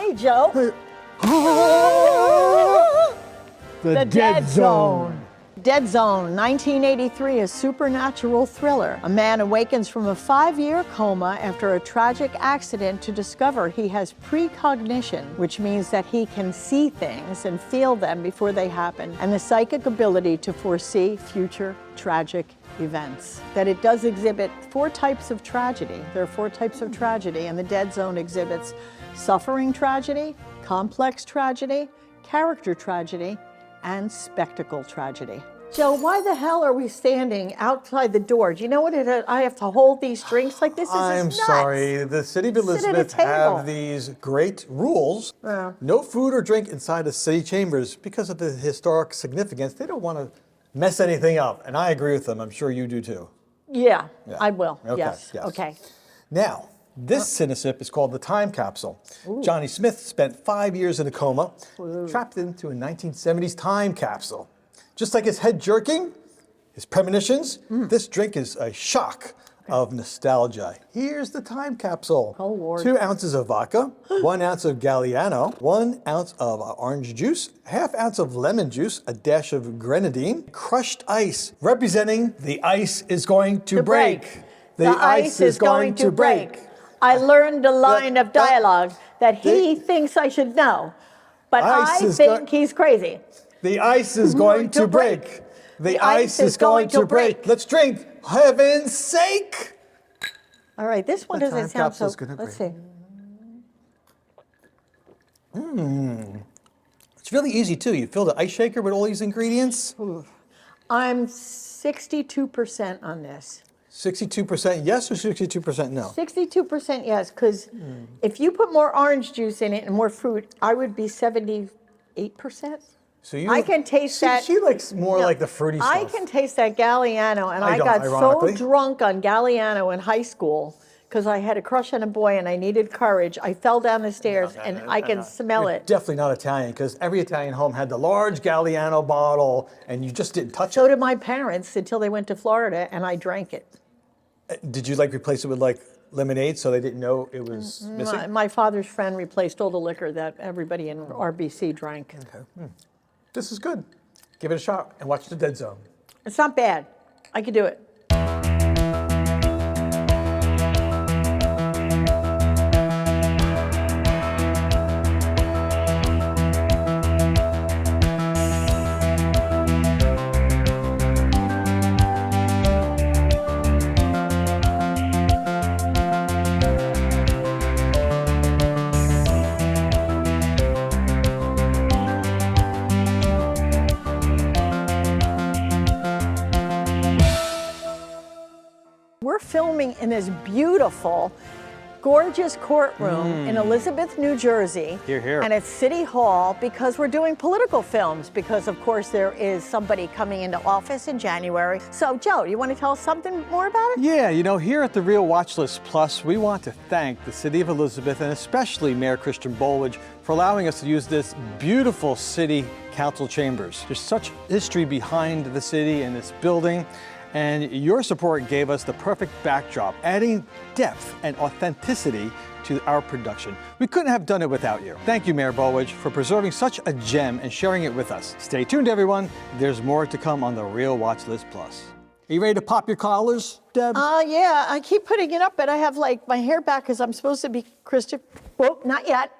Hey, Joe. The Dead Zone. Dead Zone, 1983, a supernatural thriller. A man awakens from a 5-year coma after a tragic accident to discover he has precognition, which means that he can see things and feel them before they happen, and the psychic ability to foresee future tragic events. That it does exhibit 4 types of tragedy. There are 4 types of tragedy, and the Dead Zone exhibits suffering tragedy, complex tragedy, character tragedy, and spectacle tragedy. Joe, why the hell are we standing outside the door? Do you know what it is? I have to hold these drinks like this? I'm sorry. The City of Elizabeth have these great rules. No food or drink inside the city chambers because of the historic significance. They don't want to mess anything up, and I agree with them. I'm sure you do too. Yeah. I will. Okay, yes. yes. Okay. Now, this cinesip is called the Time Capsule. Johnny Smith spent 5 years in a coma, trapped into a 1970s time capsule. Just like his head jerking, his premonitions, this drink is a shock of nostalgia. Here's the time capsule. Oh, Lord. 2 ounces of vodka, 1 ounce of Galliano, 1 ounce of orange juice, ½ ounce of lemon juice, a dash of grenadine, crushed ice, representing the ice is going to break. The ice is going to break. I learned a line of dialogue that he thinks I should know, but I think he's crazy. The ice is going to break. The ice is going to break. Let's drink. Heaven's sake. All right, this one doesn't sound so... Let's see. It's really easy too. You fill the ice shaker with all these ingredients. I'm 62% on this. 62% yes or 62% no? 62% yes, because if you put more orange juice in it and more fruit, I would be 78%. So you, I can taste that. She likes more like the fruity stuff. I can taste that Galliano, and I got so drunk on Galliano in high school because I had a crush on a boy and I needed courage. I fell down the stairs and I can smell it. Definitely not Italian, because every Italian home had the large Galliano bottle and you just didn't touch it. So did my parents until they went to Florida and I drank it. Did you like replace it with like lemonade so they didn't know it was missing? My father's friend replaced all the liquor that everybody in RBC drank. Okay. This is good. Give it a shot and watch The Dead Zone. It's not bad. I could do it. We're filming in this beautiful, gorgeous courtroom in Elizabeth, New Jersey. Hear, hear. And it's City Hall because we're doing political films because, of course, there is somebody coming into office in January. So, Joe, you want to tell us something more about it? Yeah, you know, here at the Real Watchlist Plus, we want to thank the City of Elizabeth and especially Mayor Christian Bolwich for allowing us to use this beautiful city council chambers. There's such history behind the city and this building. And your support gave us the perfect backdrop, adding depth and authenticity to our production. We couldn't have done it without you. Thank you, Mayor Bolwich, for preserving such a gem and sharing it with us. Stay tuned, everyone. There's more to come on the Real Watchlist Plus. Are you ready to pop your collars, Deb? Yeah, I keep putting it up, but I have like my hair back because I'm supposed to be Christian. Whoa, not yet.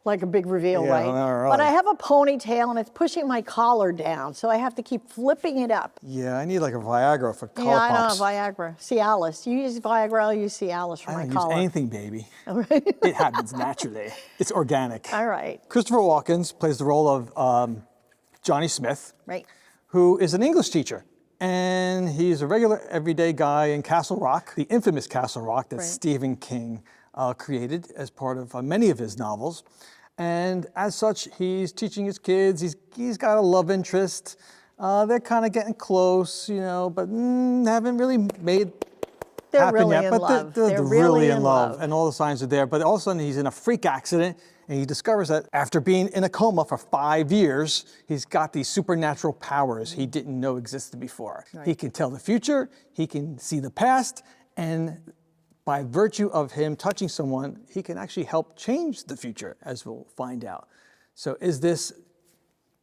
Like a big reveal, right? Right? But I have a ponytail and it's pushing my collar down, so I have to keep flipping it up. Yeah, I need like a Viagra for collar Yeah, I pops. know, Viagra. Cialis. You use Viagra, I'll use Cialis for my collar. I don't use anything, baby. It happens naturally. It's organic. All right. Christopher Walken plays the role of Johnny Smith, Right. who is an English teacher. And he's a regular everyday guy in Castle Rock, the infamous Castle Rock that Stephen King created as part of many of his novels. And as such, he's teaching his kids. He's got a love interest. They're kind of getting close, you know, but haven't really made happen really yet. in But love. they're really in love, and all the signs are there. But all of a sudden, he's in a freak accident, and he discovers that after being in a coma for 5 years, he's got these supernatural powers he didn't know existed before. He can tell the future. He can see the past, and by virtue of him touching someone, he can actually help change the future, as we'll find out. So is this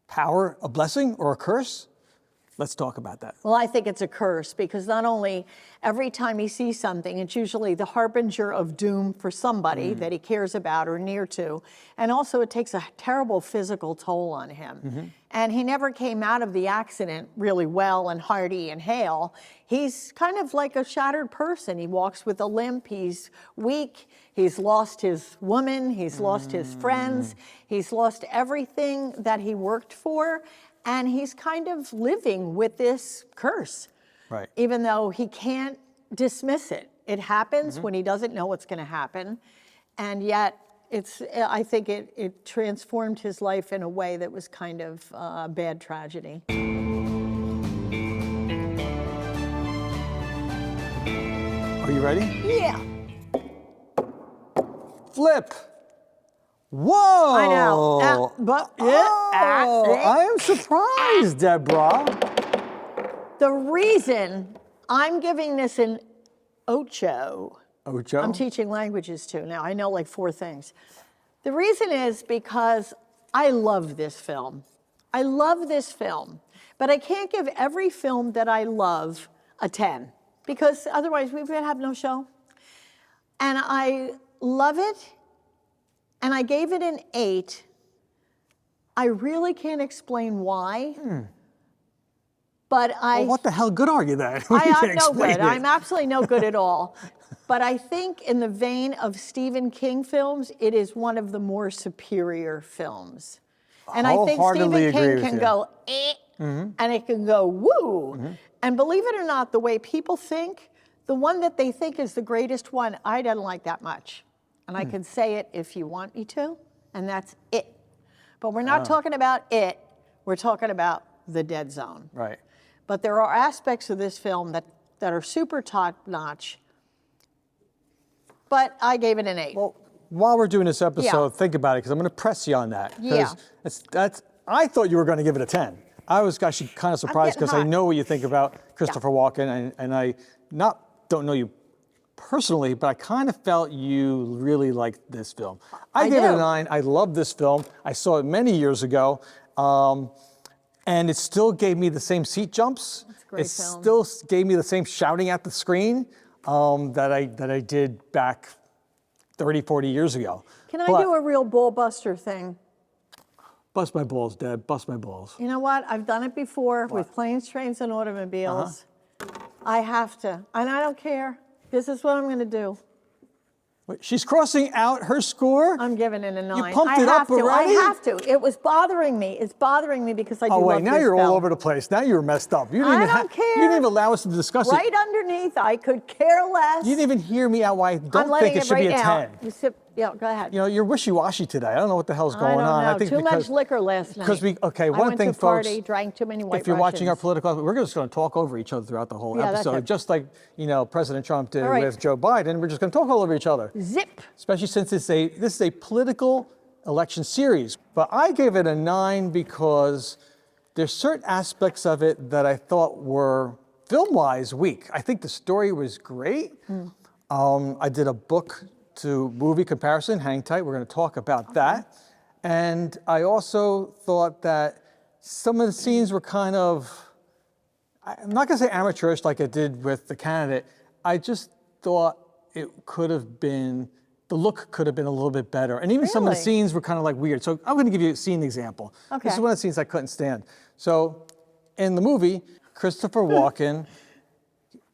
power a blessing or a curse? Let's talk about that. Well, I think it's a curse because not only every time he sees something, it's usually the harbinger of doom for somebody that he cares about or near to. And also it takes a terrible physical toll on him. And he never came out of the accident really well and hearty and hale. He's kind of like a shattered person. He walks with a limp, he's weak, he's lost his woman, he's lost his friends, he's lost everything that he worked for. And he's kind of living with this curse, Right. even though he can't dismiss it. It happens when he doesn't know what's going to happen. And yet, I think it transformed his life in a way that was kind of a bad tragedy. Are you ready? Yeah, Flip. Whoa! I know. I am surprised, Deborah. The reason I'm giving this an ocho. Ocho? I'm teaching languages too now. I know like 4 things. The reason is because I love this film. I love this film, but I can't give every film that I love a 10 because otherwise we would have no show. And I love it, and I gave it an 8. I really can't explain why. But Well, what the hell good are you then? You I can't am no explain good. it. I'm absolutely no good at all. But I think in the vein of Stephen King films, it is one of the more superior films. And I think Wholeheartedly Stephen agree King with can you. go, and it can go, woo. And believe it or not, the way people think, the one that they think is the greatest one, I don't like that much. And I can say it if you want me to, and that's It. But we're not talking about It, we're talking about The Dead Zone. Right. But there are aspects of this film that are super top-notch. But I gave it an 8. Well, while we're doing this episode, Yeah. think about it, because I'm going to press you on that. 'Cause Yeah. I thought you were going to give it a 10. I was actually kind of surprised getting because I hot. know what you think about Christopher Walken, and I don't know you personally, but I kind of felt you really liked this film. I gave it a do. 9. I love this film. I saw it many years ago, and it still gave me the same seat jumps. It's a great it film. still gave me the same shouting at the screen that I did back 30, 40 years ago. Can I But- do a real ball buster thing? Bust my balls, Deb. Bust my balls. You know what? I've done it before with planes, trains, and automobiles. I have to, and I don't care. This is what I'm going to do. Wait, she's crossing out her score? I'm giving it a 9. pumped I it have up to. already? I have to. It was bothering me. It's bothering me because I do Oh, wait, love now this you're film. all over the place. Now you're messed up. You didn't I even don't care. You didn't even allow us to discuss it. Right underneath, I could care less. You didn't even hear me out why I I'm don't letting think it should right be a now. 10. You sip, yeah, go ahead. You know, you're wishy-washy today. I don't know what the hell's I going don't on. know. I think Too because much liquor last night. okay, I one went thing, to a party, folks, drank too many White if you're watching our Russians. political, we're just going to talk over each other throughout the whole Yeah, that's episode, it. just like, you know, President Trump did All right. with Joe Biden. We're just going to talk all over each other. Zip. Especially since this is a political election series. But I gave it a 9 because there's certain aspects of it that I thought were film-wise weak. I think the story was great. I did a book to movie comparison, hang tight, we're going to talk about that. And I also thought that some of the scenes were kind of, I'm not going to say amateurish like I did with The Candidate. I just thought it could have been, the look could have been a little bit better. And even some of the Really? scenes were kind of like weird. So I'm going to give you a scene example. This is Okay. one of the scenes I couldn't stand. So in the movie, Christopher Walken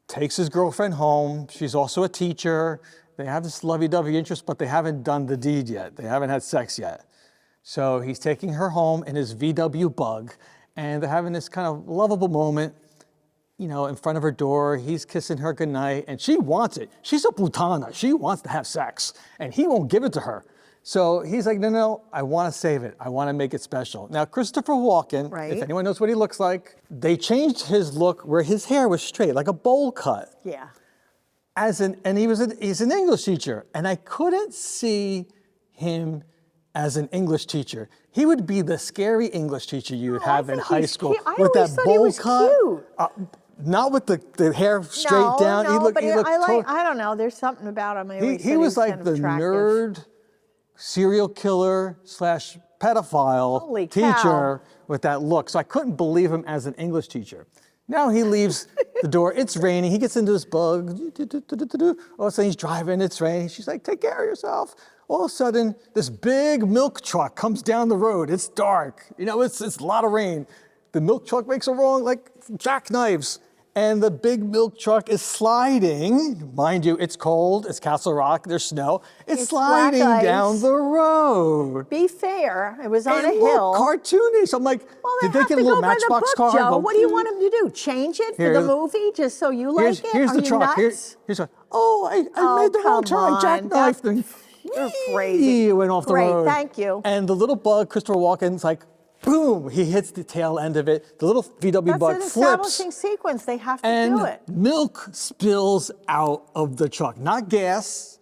takes his girlfriend home. She's also a teacher. They have this lovey-dovey interest, but they haven't done the deed yet. They haven't had sex yet. So he's taking her home in his VW Bug, and they're having this kind of lovable moment, you know, in front of her door. He's kissing her goodnight, and she wants it. She's a putana. She wants to have sex, and he won't give it to her. So he's like, no, I want to save it. I want to make it special. Now, Christopher Walken, Right. if anyone knows what he looks like, they changed his look where his hair was straight, like a bowl cut. Yeah. And he's an English teacher, and I couldn't see him as an English teacher. He would be the scary English teacher you would have in think high he's school cute. I with always that thought he bowl was cut. cute. not with the hair straight no, down. No, he looked, but he looked I don't know. There's something about him. he was like the nerd, serial killer slash pedophile Holy teacher cow. with that look. So I couldn't believe him as an English teacher. Now he leaves the door. It's raining. He gets into his bug. All of a sudden he's driving. It's raining. She's like, take care of yourself. All of a sudden, this big milk truck comes down the road. It's dark. You know, it's a lot of rain. The milk truck makes a wrong, like jackknives. And the big milk truck is sliding. Mind you, it's cold. It's Castle Rock. There's snow. It's sliding down the road. Be fair. It was on a look, hill. cartoonish. I'm like, Well, did they get a little Matchbox car? Joe. What do you want him to do? Change it for the movie just so you like it? Here's the truck. Here's a, I made the wrong turn. I jackknifed and you're crazy. It went off the road. Great, thank you. And the little bug, Christopher Walken's like, boom, he hits the tail end of it. The little VW bug That's flips. an establishing sequence. They have to do it. And milk spills out of the truck. Not gas,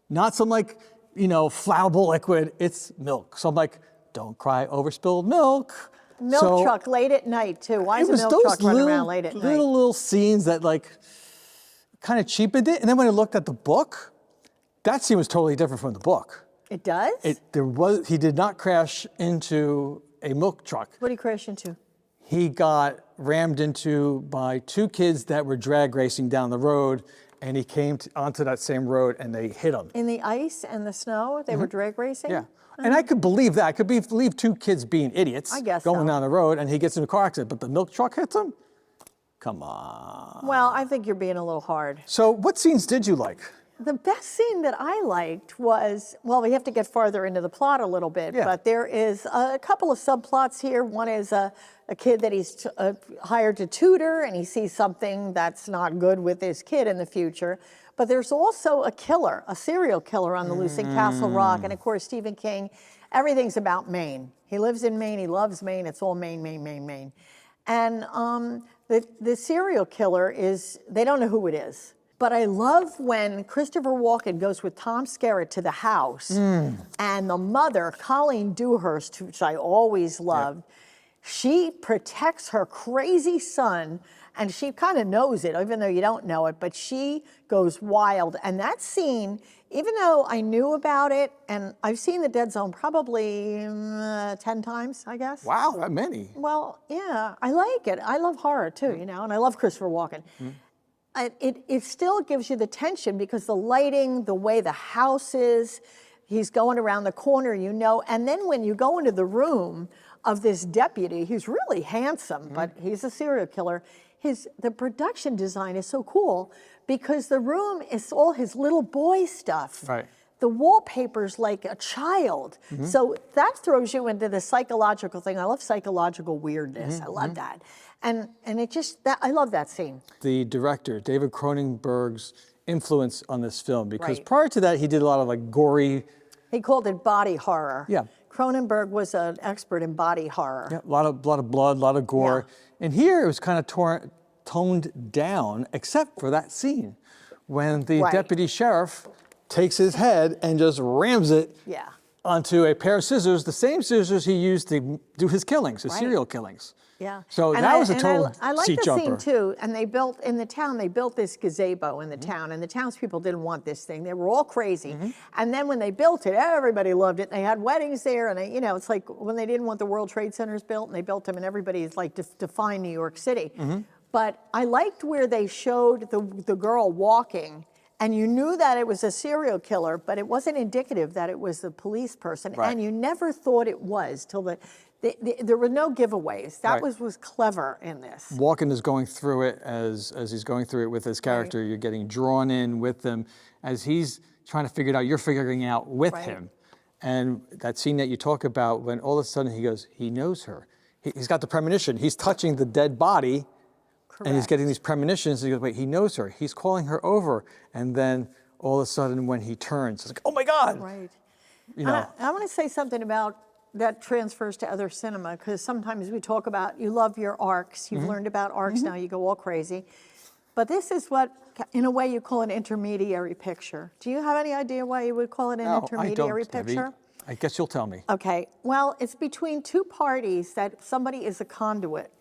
not some like, flammable liquid. It's milk. So I'm like, don't cry over spilled milk. Milk truck late at night, too. Why is a milk truck running around late at night? Little scenes that like kind of cheapened it. And then when I looked at the book, that scene was totally different from the book. It does? He did not crash into a milk truck. What did he crash into? He got rammed into by two kids that were drag racing down the road, and he came onto that same road and they hit him. In the ice and the snow? They were drag racing? Yeah. And I could believe that. I could believe two kids being idiots going down the road, and he gets in a car accident, but the milk truck hits him? Come on. Well, I think you're being a little hard. So what scenes did you like? The best scene that I liked was, well, we have to get farther into the plot a little bit, but there is a couple of subplots here. One is a kid that he's hired to tutor, and he sees something that's not good with his kid in the future. But there's also a killer, a serial killer on the loose in Castle Rock. And of course, Stephen King, everything's about Maine. He lives in Maine, he loves Maine, it's all Maine, Maine, Maine, Maine. And the serial killer they don't know who it is. But I love when Christopher Walken goes with Tom Skerritt to the house, and the mother, Colleen Dewhurst, which I always loved, she protects her crazy son, and she kind of knows it, even though you don't know it, but she goes wild. And that scene, even though I knew about it, and I've seen The Dead Zone probably 10 times, I guess. Wow, that many. Well, yeah, I like it. I love horror too, and I love Christopher Walken. It still gives you the tension because the lighting, the way the house is, he's going around the corner, and then when you go into the room of this deputy, he's really handsome, but he's a serial killer. The production design is so cool because the room is all his little boy stuff. Right. The wallpaper's like a child. So that throws you into the psychological thing. I love psychological weirdness. I love that. And it just, I love that scene. The director, David Cronenberg's influence on this film, because prior to that, he did a lot of like gory. He called it body horror. Yeah. Cronenberg was an expert in body horror. Yeah, a lot of blood, a lot of gore. Yeah. And here it was kind of toned down, except for that scene when the deputy sheriff takes his head and just rams it onto a pair of scissors, the same scissors he used to do his killings, his serial killings. Yeah. So that was a total I like seat the jumper. scene too. And they built in the town, they built this gazebo in the town, and the townspeople didn't want this thing. They were all crazy. And then when they built it, everybody loved it. They had weddings there, and it's like when they didn't want the World Trade Centers built, and they built them, and everybody's like define New York City. But I liked where they showed the girl walking, and you knew that it was a serial killer, but it wasn't indicative that it was the police person, and you never thought it was till there were no giveaways. That was clever in this. Walken is going through it as he's going through it with his character. You're getting drawn in with him as he's trying to figure it out. You're figuring out with him. And that scene that you talk about when all of a sudden he knows her. He's got the premonition. He's touching the dead body. And he's getting these premonitions. And he goes, wait, he knows her. He's calling her over. And then all of a sudden when he turns, it's like, oh my God. Right. I want to say something about that transfers to other cinema, because sometimes we talk about, you love your arcs. You've learned about arcs now, you go all crazy. But this is what, in a way, you call an intermediary picture. Do you have any idea why you would call it an intermediary picture? I guess you'll tell me. Okay, well, it's between two parties that somebody is a conduit.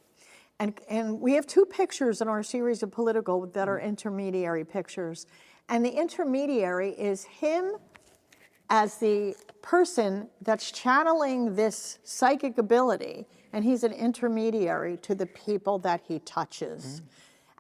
And we have 2 pictures in our series of political that are intermediary pictures. And the intermediary is him as the person that's channeling this psychic ability, and he's an intermediary to the people that he touches.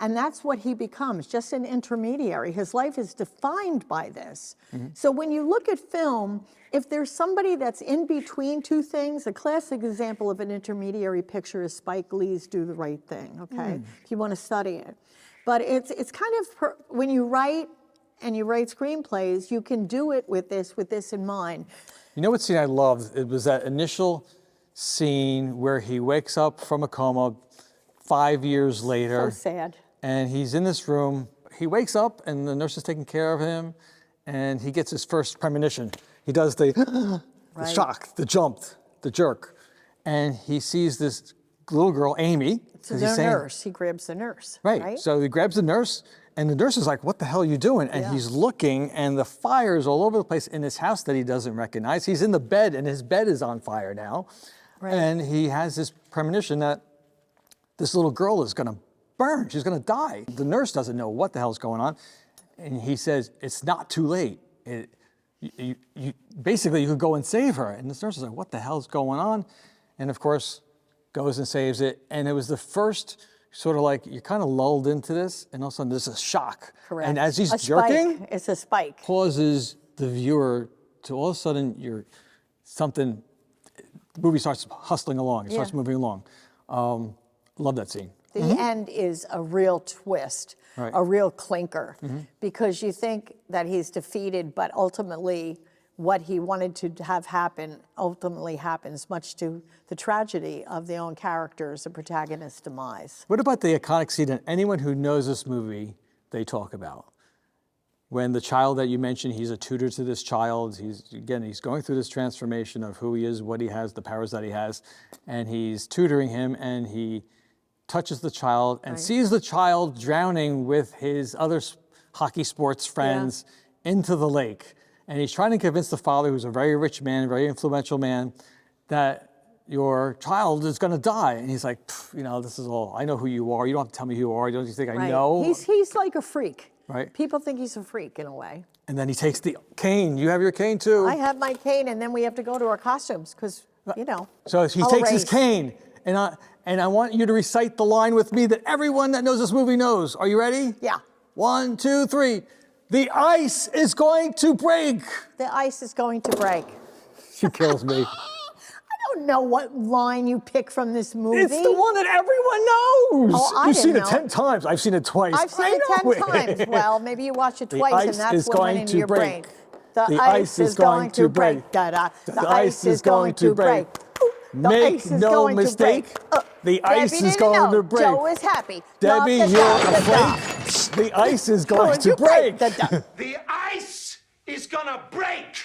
And that's what he becomes, just an intermediary. His life is defined by this. So when you look at film, if there's somebody that's in between 2 things, a classic example of an intermediary picture is Spike Lee's Do the Right Thing, okay? If you want to study it. But it's kind of, when you write and you write screenplays, you can do it with this in mind. You know what scene I loved? It was that initial scene where he wakes up from a coma 5 years later. So sad. And he's in this room. He wakes up and the nurse is taking care of him and he gets his first premonition. He does the, the shock, the jump, the jerk. And he sees this little girl, Amy. It's the nurse. He grabs the nurse. Right. So he grabs the nurse and the nurse is like, what the hell are you doing? And he's looking and the fire's all over the place in this house that he doesn't recognize. He's in the bed and his bed is on fire now. And he has this premonition that this little girl is gonna burn, she's gonna die. The nurse doesn't know what the hell's going on. And he says, it's not too late. Basically, you could go and save her. And this nurse is like, what the hell's going on? And of course, goes and saves it. And it was the first sort of like, you're kind of lulled into this, and all of a sudden there's a shock. Correct. And as he's jerking, it's a spike. Causes the viewer to all of a sudden, the movie starts hustling along, it starts moving along. Love that scene. The end is a real twist, a real clinker, because you think that he's defeated, but ultimately what he wanted to have happen ultimately happens, much to the tragedy of the own characters, the protagonist's demise. What about the iconic scene that anyone who knows this movie, they talk about? When the child that you mentioned, he's a tutor to this child. He's going through this transformation of who he is, what he has, the powers that he has, and he's tutoring him, and he touches the child and sees the child drowning with his other hockey sports friends into the lake. And he's trying to convince the father, who's a very rich man, a very influential man, that your child is going to die. And he's like, this is all, I know who you are. You don't have to tell me who you are. Don't you think I know? He's like a freak. Right. People think he's a freak in a way. And then he takes the cane. You have your cane too. I have my cane, and then we have to go to our costumes because, So he takes his cane, and I want you to recite the line with me that everyone that knows this movie knows. Are you ready? Yeah. 1, 2, 3. The ice is going to break. The ice is going to break. She kills me. I don't know what line you pick from this movie. It's the one that everyone knows. Oh, You've seen it 10 times. I've seen it twice. I've seen it 10 times. Well, maybe you watch it twice, and that's what went into your brain. The ice is going to break. The ice is going to break. Make no mistake, the ice is going to break. Joe is happy. Debbie, you're afraid. The ice is going to break. The ice is gonna break.